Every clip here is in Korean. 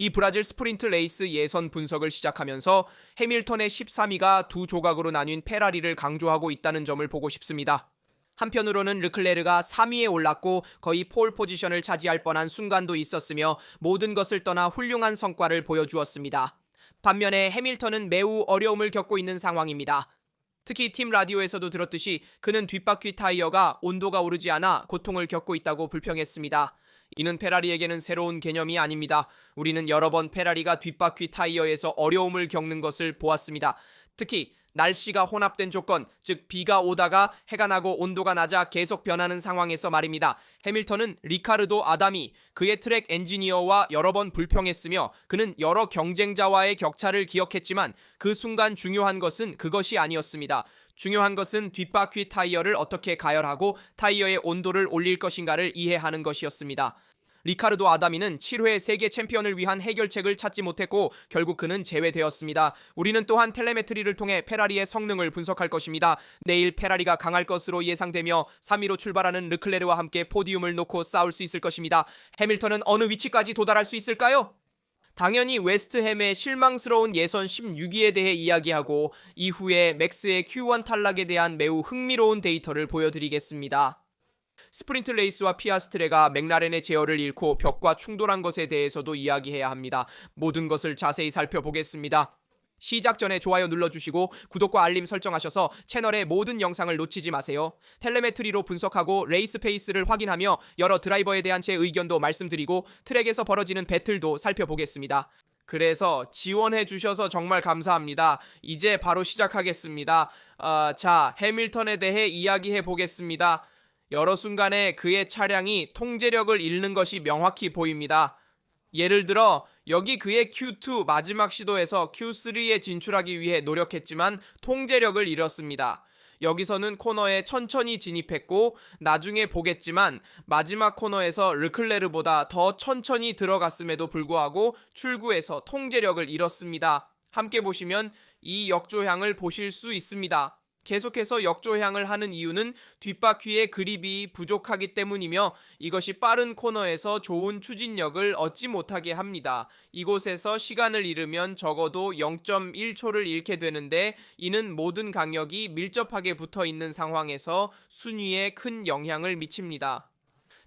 이 브라질 스프린트 레이스 예선 분석을 시작하면서 해밀턴의 13위가 두 조각으로 나뉜 페라리를 강조하고 있다는 점을 보고 싶습니다. 한편으로는 르클레르가 3위에 올랐고 거의 폴 포지션을 차지할 뻔한 순간도 있었으며 모든 것을 떠나 훌륭한 성과를 보여주었습니다. 반면에 해밀턴은 매우 어려움을 겪고 있는 상황입니다. 특히 팀 라디오에서도 들었듯이 그는 뒷바퀴 타이어가 온도가 오르지 않아 고통을 겪고 있다고 불평했습니다. 이는 페라리에게는 새로운 개념이 아닙니다. 우리는 여러 번 페라리가 뒷바퀴 타이어에서 어려움을 겪는 것을 보았습니다. 특히 날씨가 혼합된 조건, 즉 비가 오다가 해가 나고 온도가 낮아 계속 변하는 상황에서 말입니다. 해밀턴은 리카르도 아담이 그의 트랙 엔지니어와 여러 번 불평했으며 그는 여러 경쟁자와의 격차를 기억했지만 그 순간 중요한 것은 그것이 아니었습니다. 중요한 것은 뒷바퀴 타이어를 어떻게 가열하고 타이어의 온도를 올릴 것인가를 이해하는 것이었습니다. 리카르도 아다미는 7회 세계 챔피언을 위한 해결책을 찾지 못했고 결국 그는 제외되었습니다. 우리는 또한 텔레메트리를 통해 페라리의 성능을 분석할 것입니다. 내일 페라리가 강할 것으로 예상되며 3위로 출발하는 르클레르와 함께 포디움을 놓고 싸울 수 있을 것입니다. 해밀턴은 어느 위치까지 도달할 수 있을까요? 당연히 웨스트햄의 실망스러운 예선 16위에 대해 이야기하고 이후에 맥스의 Q1 탈락에 대한 매우 흥미로운 데이터를 보여드리겠습니다. 스프린트 레이스와 피아스트레가 맥라렌의 제어를 잃고 벽과 충돌한 것에 대해서도 이야기해야 합니다. 모든 것을 자세히 살펴보겠습니다. 시작 전에 좋아요 눌러주시고 구독과 알림 설정하셔서 채널의 모든 영상을 놓치지 마세요. 텔레메트리로 분석하고 레이스 페이스를 확인하며 여러 드라이버에 대한 제 의견도 말씀드리고 트랙에서 벌어지는 배틀도 살펴보겠습니다. 그래서 지원해 주셔서 정말 감사합니다. 이제 바로 시작하겠습니다. 자, 해밀턴에 대해 이야기해 보겠습니다. 여러 순간에 그의 차량이 통제력을 잃는 것이 명확히 보입니다. 예를 들어 여기 그의 Q2 마지막 시도에서 Q3에 진출하기 위해 노력했지만 통제력을 잃었습니다. 여기서는 코너에 천천히 진입했고 나중에 보겠지만 마지막 코너에서 르클레르보다 더 천천히 들어갔음에도 불구하고 출구에서 통제력을 잃었습니다. 함께 보시면 이 역조향을 보실 수 있습니다. 계속해서 역조향을 하는 이유는 뒷바퀴의 그립이 부족하기 때문이며 이것이 빠른 코너에서 좋은 추진력을 얻지 못하게 합니다. 이곳에서 시간을 잃으면 적어도 0.1초를 잃게 되는데 이는 모든 강력이 밀접하게 붙어 있는 상황에서 순위에 큰 영향을 미칩니다.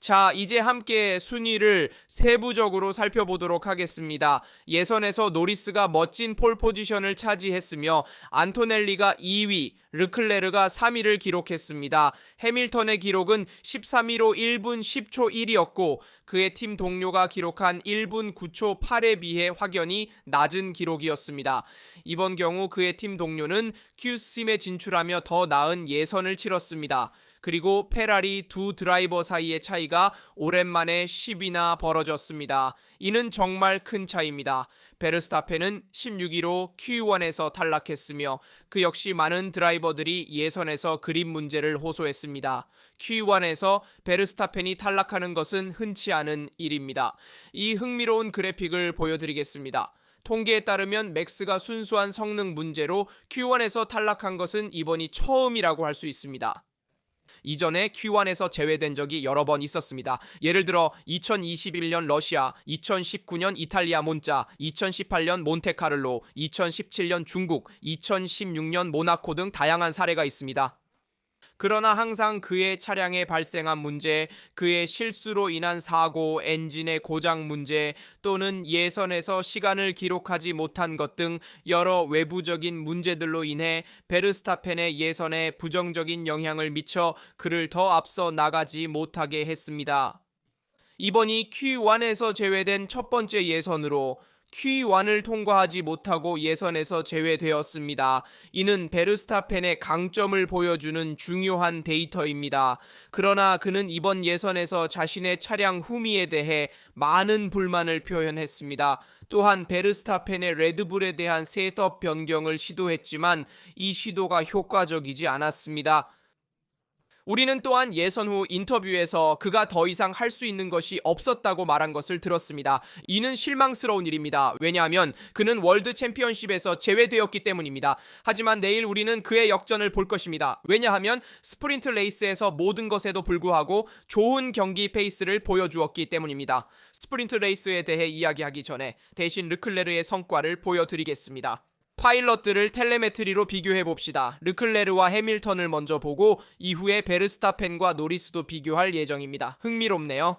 자, 이제 함께 순위를 세부적으로 살펴보도록 하겠습니다. 예선에서 노리스가 멋진 폴 포지션을 차지했으며 안토넬리가 2위, 르클레르가 3위를 기록했습니다. 해밀턴의 기록은 13위로 1분 10초 1이었고 그의 팀 동료가 기록한 1분 9초 8에 비해 확연히 낮은 기록이었습니다. 이번 경우 그의 팀 동료는 Qsim에 진출하며 더 나은 예선을 치렀습니다. 그리고 페라리 두 드라이버 사이의 차이가 오랜만에 10이나 벌어졌습니다. 이는 정말 큰 차이입니다. 베르스타펜은 16위로 Q1에서 탈락했으며 그 역시 많은 드라이버들이 예선에서 그립 문제를 호소했습니다. Q1에서 베르스타펜이 탈락하는 것은 흔치 않은 일입니다. 이 흥미로운 그래픽을 보여드리겠습니다. 통계에 따르면 맥스가 순수한 성능 문제로 Q1에서 탈락한 것은 이번이 처음이라고 할 수 있습니다. 이전에 Q1에서 제외된 적이 여러 번 있었습니다. 예를 들어 2021년 러시아, 2019년 이탈리아 몬자, 2018년 몬테카를로, 2017년 중국, 2016년 모나코 등 다양한 사례가 있습니다. 그러나 항상 그의 차량에 발생한 문제, 그의 실수로 인한 사고, 엔진의 고장 문제 또는 예선에서 시간을 기록하지 못한 것 등 여러 외부적인 문제들로 인해 베르스타펜의 예선에 부정적인 영향을 미쳐 그를 더 앞서 나가지 못하게 했습니다. 이번이 Q1에서 제외된 첫 번째 예선으로 Q1을 통과하지 못하고 예선에서 제외되었습니다. 이는 베르스타펜의 강점을 보여주는 중요한 데이터입니다. 그러나 그는 이번 예선에서 자신의 차량 후미에 대해 많은 불만을 표현했습니다. 또한 베르스타펜의 레드불에 대한 셋업 변경을 시도했지만 이 시도가 효과적이지 않았습니다. 우리는 또한 예선 후 인터뷰에서 그가 더 이상 할 수 있는 것이 없었다고 말한 것을 들었습니다. 이는 실망스러운 일입니다. 왜냐하면 그는 월드 챔피언십에서 제외되었기 때문입니다. 하지만 내일 우리는 그의 역전을 볼 것입니다. 왜냐하면 스프린트 레이스에서 모든 것에도 불구하고 좋은 경기 페이스를 보여주었기 때문입니다. 스프린트 레이스에 대해 이야기하기 전에 대신 르클레르의 성과를 보여드리겠습니다. 파일럿들을 텔레메트리로 비교해봅시다. 르클레르와 해밀턴을 먼저 보고 이후에 베르스타펜과 노리스도 비교할 예정입니다. 흥미롭네요.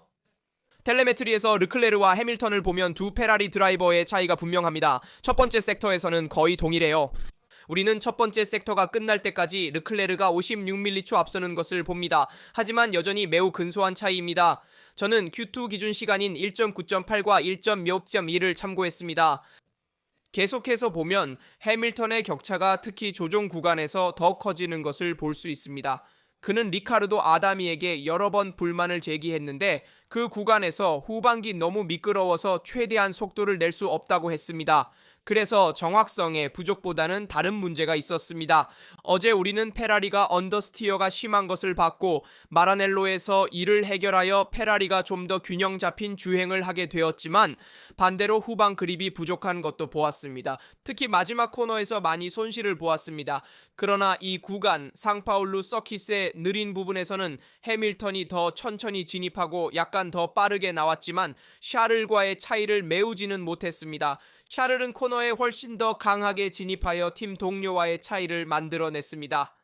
텔레메트리에서 르클레르와 해밀턴을 보면 두 페라리 드라이버의 차이가 분명합니다. 첫 번째 섹터에서는 거의 동일해요. 우리는 첫 번째 섹터가 끝날 때까지 르클레르가 56ms 앞서는 것을 봅니다. 하지만 여전히 매우 근소한 차이입니다. 저는 Q2 기준 시간인 1.9.8과 1.2를 참고했습니다. 계속해서 보면 해밀턴의 격차가 특히 조종 구간에서 더 커지는 것을 볼 수 있습니다. 그는 리카르도 아다미에게 여러 번 불만을 제기했는데 그 구간에서 후반기 너무 미끄러워서 최대한 속도를 낼 수 없다고 했습니다. 그래서 정확성의 부족보다는 다른 문제가 있었습니다. 어제 우리는 페라리가 언더스티어가 심한 것을 봤고 마라넬로에서 이를 해결하여 페라리가 좀 더 균형 잡힌 주행을 하게 되었지만 반대로 후방 그립이 부족한 것도 보았습니다. 특히 마지막 코너에서 많이 손실을 보았습니다. 그러나 이 구간 상파울루 서킷의 느린 부분에서는 해밀턴이 더 천천히 진입하고 약간 더 빠르게 나왔지만 샤를과의 차이를 메우지는 못했습니다. 샤를은 코너에 훨씬 더 강하게 진입하여 팀 동료와의 차이를 만들어냈습니다.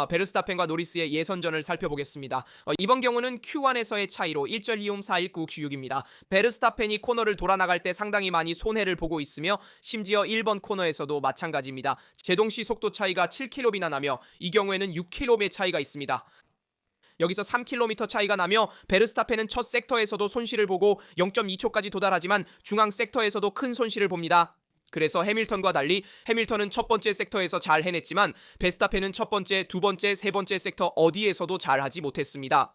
베르스타펜과 노리스의 예선전을 살펴보겠습니다. 이번 경우는 Q1에서의 차이로 1.2541996입니다. 베르스타펜이 코너를 돌아나갈 때 상당히 많이 손해를 보고 있으며 심지어 1번 코너에서도 마찬가지입니다. 제동시 속도 차이가 7km나 나며 이 경우에는 6km의 차이가 있습니다. 여기서 3km 차이가 나며 베르스타펜은 첫 섹터에서도 손실을 보고 0.2초까지 도달하지만 중앙 섹터에서도 큰 손실을 봅니다. 그래서 해밀턴과 달리 해밀턴은 첫 번째 섹터에서 잘 해냈지만 베스타펜은 첫 번째, 두 번째, 세 번째 섹터 어디에서도 잘하지 못했습니다.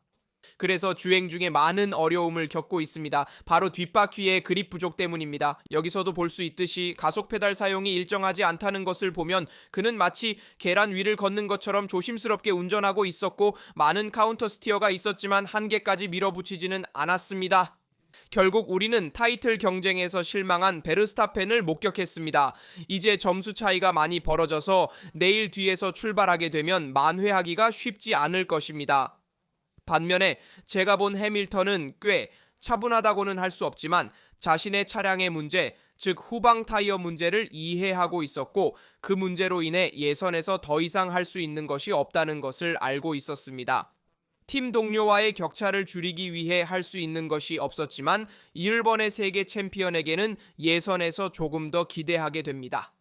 그래서 주행 중에 많은 어려움을 겪고 있습니다. 바로 뒷바퀴의 그립 부족 때문입니다. 여기서도 볼 수 있듯이 가속 페달 사용이 일정하지 않다는 것을 보면 그는 마치 계란 위를 걷는 것처럼 조심스럽게 운전하고 있었고 많은 카운터 스티어가 있었지만 한계까지 밀어붙이지는 않았습니다. 결국 우리는 타이틀 경쟁에서 실망한 베르스타펜을 목격했습니다. 이제 점수 차이가 많이 벌어져서 내일 뒤에서 출발하게 되면 만회하기가 쉽지 않을 것입니다. 반면에 제가 본 해밀턴은 꽤 차분하다고는 할 수 없지만 자신의 차량의 문제, 즉 후방 타이어 문제를 이해하고 있었고 그 문제로 인해 예선에서 더 이상 할 수 있는 것이 없다는 것을 알고 있었습니다. 팀 동료와의 격차를 줄이기 위해 할 수 있는 것이 없었지만 일본의 세계 챔피언에게는 예선에서 조금 더 기대하게 됩니다.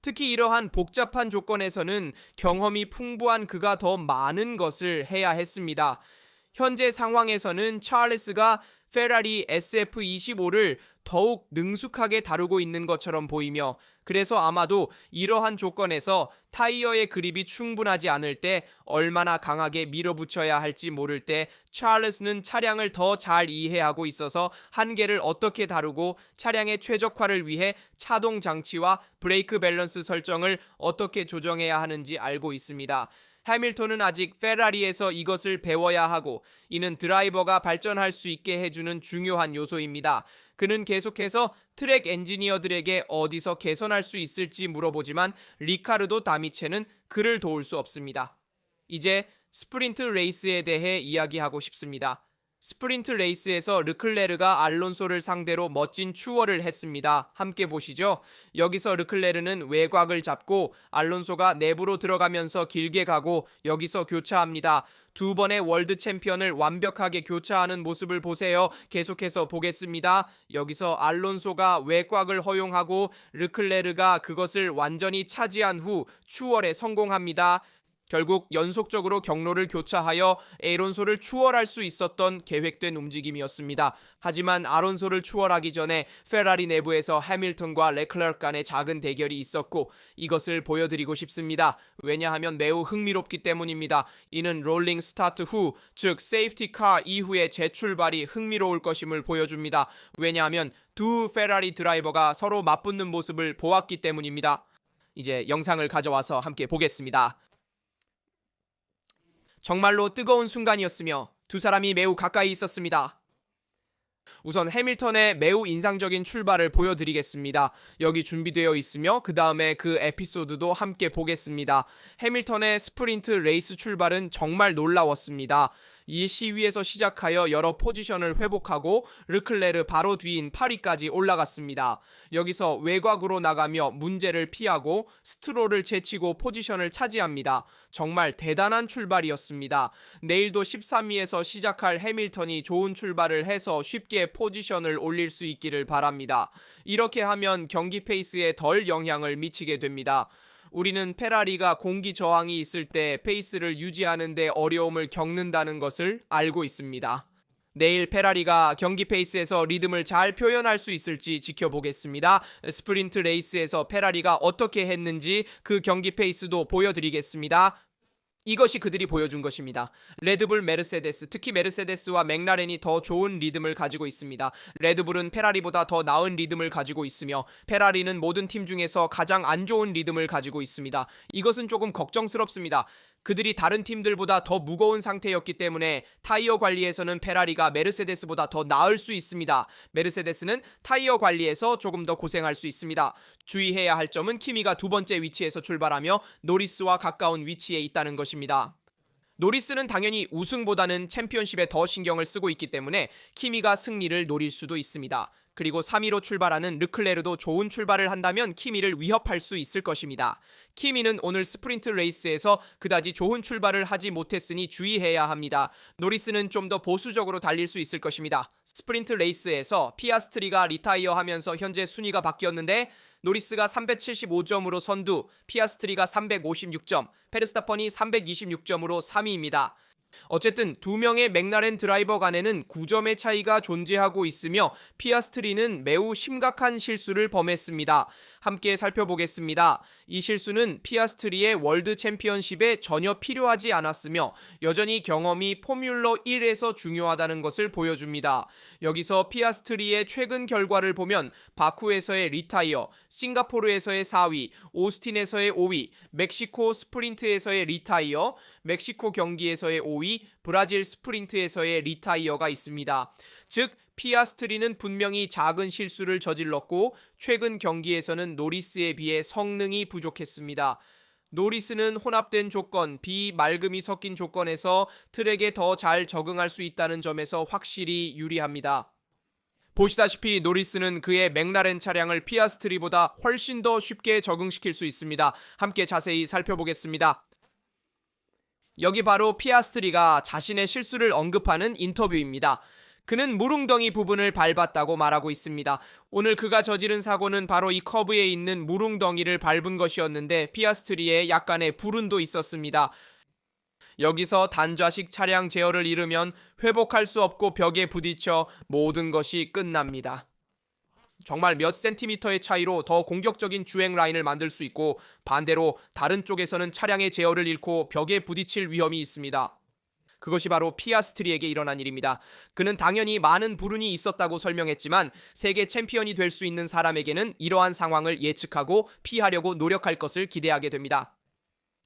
특히 이러한 복잡한 조건에서는 경험이 풍부한 그가 더 많은 것을 해야 했습니다. 현재 상황에서는 찰리스가 페라리 SF25를 더욱 능숙하게 다루고 있는 것처럼 보이며 그래서 아마도 이러한 조건에서 타이어의 그립이 충분하지 않을 때 얼마나 강하게 밀어붙여야 할지 모를 때 찰리스는 차량을 더 잘 이해하고 있어서 한계를 어떻게 다루고 차량의 최적화를 위해 차동 장치와 브레이크 밸런스 설정을 어떻게 조정해야 하는지 알고 있습니다. 해밀턴은 아직 페라리에서 이것을 배워야 하고 이는 드라이버가 발전할 수 있게 해주는 중요한 요소입니다. 그는 계속해서 트랙 엔지니어들에게 어디서 개선할 수 있을지 물어보지만 리카르도 다미체는 그를 도울 수 없습니다. 이제 스프린트 레이스에 대해 이야기하고 싶습니다. 스프린트 레이스에서 르클레르가 알론소를 상대로 멋진 추월을 했습니다. 함께 보시죠. 여기서 르클레르는 외곽을 잡고 알론소가 내부로 들어가면서 길게 가고 여기서 교차합니다. 두 번의 월드 챔피언을 완벽하게 교차하는 모습을 보세요. 계속해서 보겠습니다. 여기서 알론소가 외곽을 허용하고 르클레르가 그것을 완전히 차지한 후 추월에 성공합니다. 결국 연속적으로 경로를 교차하여 에론소를 추월할 수 있었던 계획된 움직임이었습니다. 하지만 아론소를 추월하기 전에 페라리 내부에서 해밀턴과 레클레르 간의 작은 대결이 있었고 이것을 보여드리고 싶습니다. 왜냐하면 매우 흥미롭기 때문입니다. 이는 롤링 스타트 후, 즉 세이프티카 이후의 재출발이 흥미로울 것임을 보여줍니다. 왜냐하면 두 페라리 드라이버가 서로 맞붙는 모습을 보았기 때문입니다. 이제 영상을 가져와서 함께 보겠습니다. 정말로 뜨거운 순간이었으며 두 사람이 매우 가까이 있었습니다. 우선 해밀턴의 매우 인상적인 출발을 보여드리겠습니다. 여기 준비되어 있으며 그 다음에 그 에피소드도 함께 보겠습니다. 해밀턴의 스프린트 레이스 출발은 정말 놀라웠습니다. 이 시위에서 시작하여 여러 포지션을 회복하고 르클레르 바로 뒤인 8위까지 올라갔습니다. 여기서 외곽으로 나가며 문제를 피하고 스트롤을 제치고 포지션을 차지합니다. 정말 대단한 출발이었습니다. 내일도 13위에서 시작할 해밀턴이 좋은 출발을 해서 쉽게 포지션을 올릴 수 있기를 바랍니다. 이렇게 하면 경기 페이스에 덜 영향을 미치게 됩니다. 우리는 페라리가 공기 저항이 있을 때 페이스를 유지하는 데 어려움을 겪는다는 것을 알고 있습니다. 내일 페라리가 경기 페이스에서 리듬을 잘 표현할 수 있을지 지켜보겠습니다. 스프린트 레이스에서 페라리가 어떻게 했는지 그 경기 페이스도 보여드리겠습니다. 이것이 그들이 보여준 것입니다. 레드불, 메르세데스, 특히 메르세데스와 맥라렌이 더 좋은 리듬을 가지고 있습니다. 레드불은 페라리보다 더 나은 리듬을 가지고 있으며 페라리는 모든 팀 중에서 가장 안 좋은 리듬을 가지고 있습니다. 이것은 조금 걱정스럽습니다. 그들이 다른 팀들보다 더 무거운 상태였기 때문에 타이어 관리에서는 페라리가 메르세데스보다 더 나을 수 있습니다. 메르세데스는 타이어 관리에서 조금 더 고생할 수 있습니다. 주의해야 할 점은 키미가 두 번째 위치에서 출발하며 노리스와 가까운 위치에 있다는 것입니다. 노리스는 당연히 우승보다는 챔피언십에 더 신경을 쓰고 있기 때문에 키미가 승리를 노릴 수도 있습니다. 그리고 3위로 출발하는 르클레르도 좋은 출발을 한다면 키미를 위협할 수 있을 것입니다. 키미는 오늘 스프린트 레이스에서 그다지 좋은 출발을 하지 못했으니 주의해야 합니다. 노리스는 좀 더 보수적으로 달릴 수 있을 것입니다. 스프린트 레이스에서 피아스트리가 리타이어하면서 현재 순위가 바뀌었는데 노리스가 375점으로 선두, 피아스트리가 356점, 페르스타펀이 326점으로 3위입니다. 어쨌든 두 명의 맥라렌 드라이버 간에는 9점의 차이가 존재하고 있으며 피아스트리는 매우 심각한 실수를 범했습니다. 함께 살펴보겠습니다. 이 실수는 피아스트리의 월드 챔피언십에 전혀 필요하지 않았으며 여전히 경험이 포뮬러 1에서 중요하다는 것을 보여줍니다. 여기서 피아스트리의 최근 결과를 보면 바쿠에서의 리타이어, 싱가포르에서의 4위, 오스틴에서의 5위, 멕시코 스프린트에서의 리타이어, 멕시코 경기에서의 5위, 브라질 스프린트에서의 리타이어가 있습니다. 즉 피아스트리는 분명히 작은 실수를 저질렀고 최근 경기에서는 노리스에 비해 성능이 부족했습니다. 노리스는 혼합된 조건, 비맑음이 섞인 조건에서 트랙에 더 잘 적응할 수 있다는 점에서 확실히 유리합니다. 보시다시피 노리스는 그의 맥라렌 차량을 피아스트리보다 훨씬 더 쉽게 적응시킬 수 있습니다. 함께 자세히 살펴보겠습니다. 여기 바로 피아스트리가 자신의 실수를 언급하는 인터뷰입니다. 그는 무릉덩이 부분을 밟았다고 말하고 있습니다. 오늘 그가 저지른 사고는 바로 이 커브에 있는 무릉덩이를 밟은 것이었는데 피아스트리에 약간의 불운도 있었습니다. 여기서 단좌식 차량 제어를 잃으면 회복할 수 없고 벽에 부딪혀 모든 것이 끝납니다. 정말 몇 센티미터의 차이로 더 공격적인 주행 라인을 만들 수 있고 반대로 다른 쪽에서는 차량의 제어를 잃고 벽에 부딪힐 위험이 있습니다. 그것이 바로 피아스트리에게 일어난 일입니다. 그는 당연히 많은 불운이 있었다고 설명했지만 세계 챔피언이 될 수 있는 사람에게는 이러한 상황을 예측하고 피하려고 노력할 것을 기대하게 됩니다.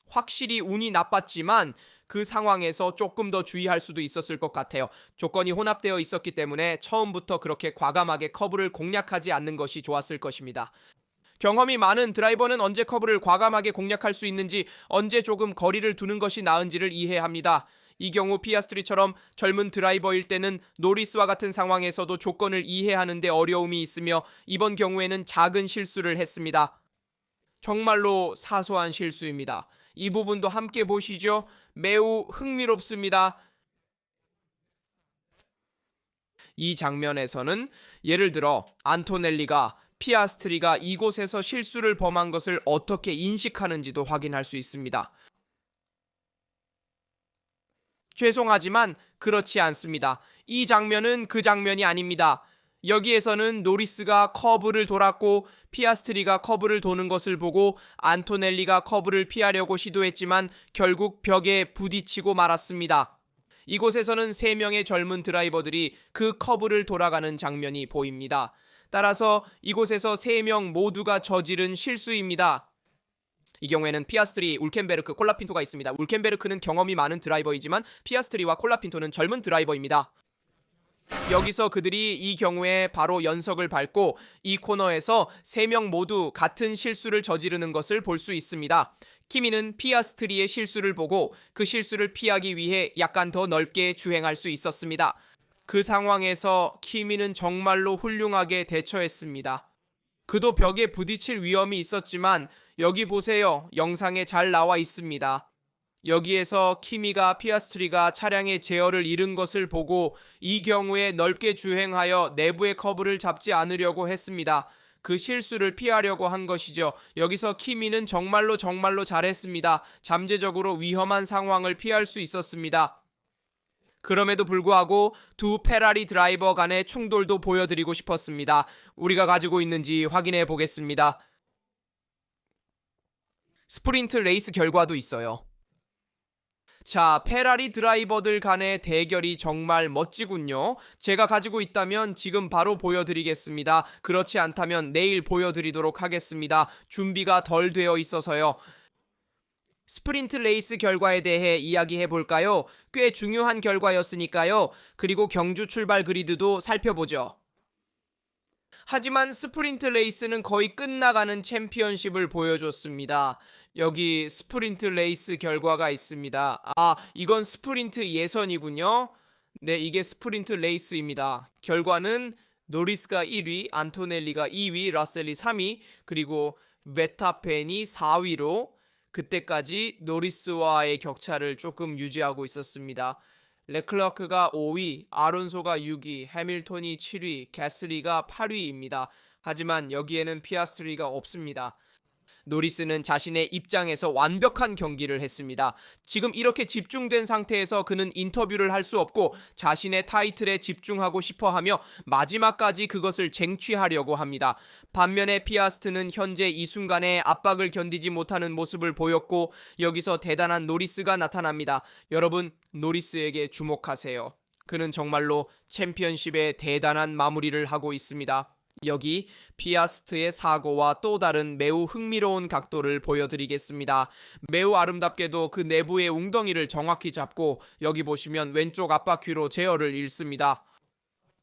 확실히 운이 나빴지만 그 상황에서 조금 더 주의할 수도 있었을 것 같아요. 조건이 혼합되어 있었기 때문에 처음부터 그렇게 과감하게 커브를 공략하지 않는 것이 좋았을 것입니다. 경험이 많은 드라이버는 언제 커브를 과감하게 공략할 수 있는지, 언제 조금 거리를 두는 것이 나은지를 이해합니다. 이 경우 피아스트리처럼 젊은 드라이버일 때는 노리스와 같은 상황에서도 조건을 이해하는 데 어려움이 있으며 이번 경우에는 작은 실수를 했습니다. 정말로 사소한 실수입니다. 이 부분도 함께 보시죠. 매우 흥미롭습니다. 이 장면에서는 예를 들어 안토넬리가 피아스트리가 이곳에서 실수를 범한 것을 어떻게 인식하는지도 확인할 수 있습니다. 죄송하지만 그렇지 않습니다. 이 장면은 그 장면이 아닙니다. 여기에서는 노리스가 커브를 돌았고 피아스트리가 커브를 도는 것을 보고 안토넬리가 커브를 피하려고 시도했지만 결국 벽에 부딪히고 말았습니다. 이곳에서는 3명의 젊은 드라이버들이 그 커브를 돌아가는 장면이 보입니다. 따라서 이곳에서 3명 모두가 저지른 실수입니다. 이 경우에는 피아스트리, 울켄베르크, 콜라핀토가 있습니다. 울켄베르크는 경험이 많은 드라이버이지만 피아스트리와 콜라핀토는 젊은 드라이버입니다. 여기서 그들이 이 경우에 바로 연석을 밟고 이 코너에서 3명 모두 같은 실수를 저지르는 것을 볼 수 있습니다. 키미는 피아스트리의 실수를 보고 그 실수를 피하기 위해 약간 더 넓게 주행할 수 있었습니다. 그 상황에서 키미는 정말로 훌륭하게 대처했습니다. 그도 벽에 부딪힐 위험이 있었지만 여기 보세요. 영상에 잘 나와 있습니다. 여기에서 키미가 피아스트리가 차량의 제어를 잃은 것을 보고 이 경우에 넓게 주행하여 내부의 커브를 잡지 않으려고 했습니다. 그 실수를 피하려고 한 것이죠. 여기서 키미는 정말로 잘했습니다. 잠재적으로 위험한 상황을 피할 수 있었습니다. 그럼에도 불구하고 두 페라리 드라이버 간의 충돌도 보여드리고 싶었습니다. 우리가 가지고 있는지 확인해 보겠습니다. 스프린트 레이스 결과도 있어요. 자, 페라리 드라이버들 간의 대결이 정말 멋지군요. 제가 가지고 있다면 지금 바로 보여드리겠습니다. 그렇지 않다면 내일 보여드리도록 하겠습니다. 준비가 덜 되어 있어서요. 스프린트 레이스 결과에 대해 이야기해 볼까요? 꽤 중요한 결과였으니까요. 그리고 경주 출발 그리드도 살펴보죠. 하지만 스프린트 레이스는 거의 끝나가는 챔피언십을 보여줬습니다. 여기 스프린트 레이스 결과가 있습니다. 이건 스프린트 예선이군요. 네, 이게 스프린트 레이스입니다. 결과는 노리스가 1위, 안토넬리가 2위, 러셀이 3위, 그리고 베타펜이 4위로 그때까지 노리스와의 격차를 조금 유지하고 있었습니다. 레클러크가 5위, 아론소가 6위, 해밀턴이 7위, 게슬리가 8위입니다. 하지만 여기에는 피아스트리가 없습니다. 노리스는 자신의 입장에서 완벽한 경기를 했습니다. 지금 이렇게 집중된 상태에서 그는 인터뷰를 할 수 없고 자신의 타이틀에 집중하고 싶어하며 마지막까지 그것을 쟁취하려고 합니다. 반면에 피아스트는 현재 이 순간에 압박을 견디지 못하는 모습을 보였고 여기서 대단한 노리스가 나타납니다. 여러분, 노리스에게 주목하세요. 그는 정말로 챔피언십에 대단한 마무리를 하고 있습니다. 여기 피아스트의 사고와 또 다른 매우 흥미로운 각도를 보여드리겠습니다. 매우 아름답게도 그 내부의 웅덩이를 정확히 잡고 여기 보시면 왼쪽 앞바퀴로 제어를 잃습니다.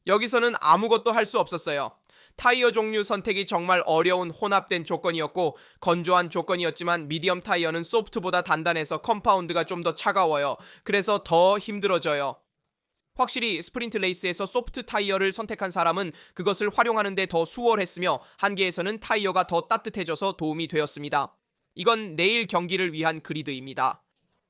여기서는 아무것도 할 수 없었어요. 타이어 종류 선택이 정말 어려운 혼합된 조건이었고 건조한 조건이었지만 미디엄 타이어는 소프트보다 단단해서 컴파운드가 좀 더 차가워요. 그래서 더 힘들어져요. 확실히 스프린트 레이스에서 소프트 타이어를 선택한 사람은 그것을 활용하는 데 더 수월했으며 한계에서는 타이어가 더 따뜻해져서 도움이 되었습니다. 이건 내일 경기를 위한 그리드입니다.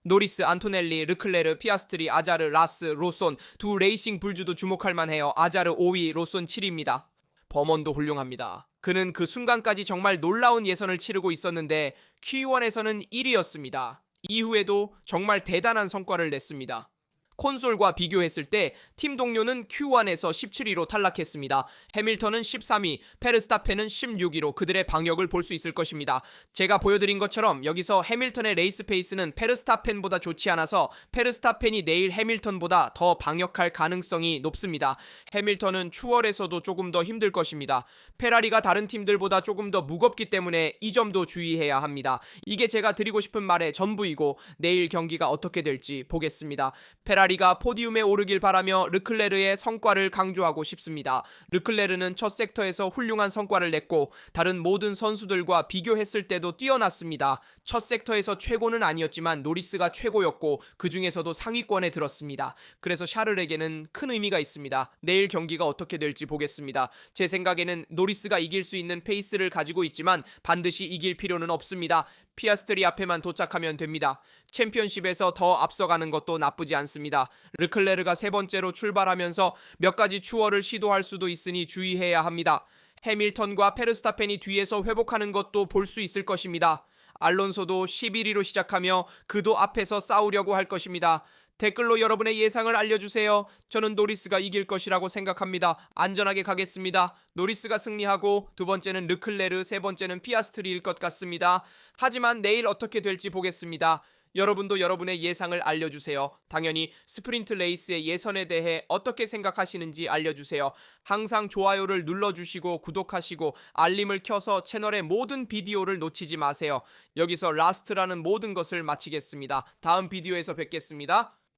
노리스, 안토넬리, 르클레르, 피아스트리, 아자르, 라스, 로손 두 레이싱 불주도 주목할 만해요. 아자르 5위, 로손 7위입니다. 버먼도 훌륭합니다. 그는 그 순간까지 정말 놀라운 예선을 치르고 있었는데 Q1에서는 1위였습니다. 이후에도 정말 대단한 성과를 냈습니다. 콘솔과 비교했을 때 팀 동료는 Q1에서 17위로 탈락했습니다. 해밀턴은 13위, 페르스타펜은 16위로 그들의 방역을 볼 수 있을 것입니다. 제가 보여드린 것처럼 여기서 해밀턴의 레이스 페이스는 페르스타펜보다 좋지 않아서 페르스타펜이 내일 해밀턴보다 더 방역할 가능성이 높습니다. 해밀턴은 추월에서도 조금 더 힘들 것입니다. 페라리가 다른 팀들보다 조금 더 무겁기 때문에 이 점도 주의해야 합니다. 이게 제가 드리고 싶은 말의 전부이고 내일 경기가 어떻게 될지 보겠습니다. 페라리가 포디움에 오르길 바라며 르클레르의 성과를 강조하고 싶습니다. 르클레르는 첫 섹터에서 훌륭한 성과를 냈고 다른 모든 선수들과 비교했을 때도 뛰어났습니다. 첫 섹터에서 최고는 아니었지만 노리스가 최고였고 그 중에서도 상위권에 들었습니다. 그래서 샤를에게는 큰 의미가 있습니다. 내일 경기가 어떻게 될지 보겠습니다. 제 생각에는 노리스가 이길 수 있는 페이스를 가지고 있지만 반드시 이길 필요는 없습니다. 피아스트리 앞에만 도착하면 됩니다. 챔피언십에서 더 앞서가는 것도 나쁘지 않습니다. 르클레르가 세 번째로 출발하면서 몇 가지 추월을 시도할 수도 있으니 주의해야 합니다. 해밀턴과 페르스타펜이 뒤에서 회복하는 것도 볼 수 있을 것입니다. 알론소도 11위로 시작하며 그도 앞에서 싸우려고 할 것입니다. 댓글로 여러분의 예상을 알려주세요. 저는 노리스가 이길 것이라고 생각합니다. 안전하게 가겠습니다. 노리스가 승리하고 두 번째는 르클레르, 세 번째는 피아스트리일 것 같습니다. 하지만 내일 어떻게 될지 보겠습니다. 여러분도 여러분의 예상을 알려주세요. 당연히 스프린트 레이스의 예선에 대해 어떻게 생각하시는지 알려주세요. 항상 좋아요를 눌러주시고 구독하시고 알림을 켜서 채널의 모든 비디오를 놓치지 마세요. 여기서 라스트라는 모든 것을 마치겠습니다. 다음 비디오에서 뵙겠습니다.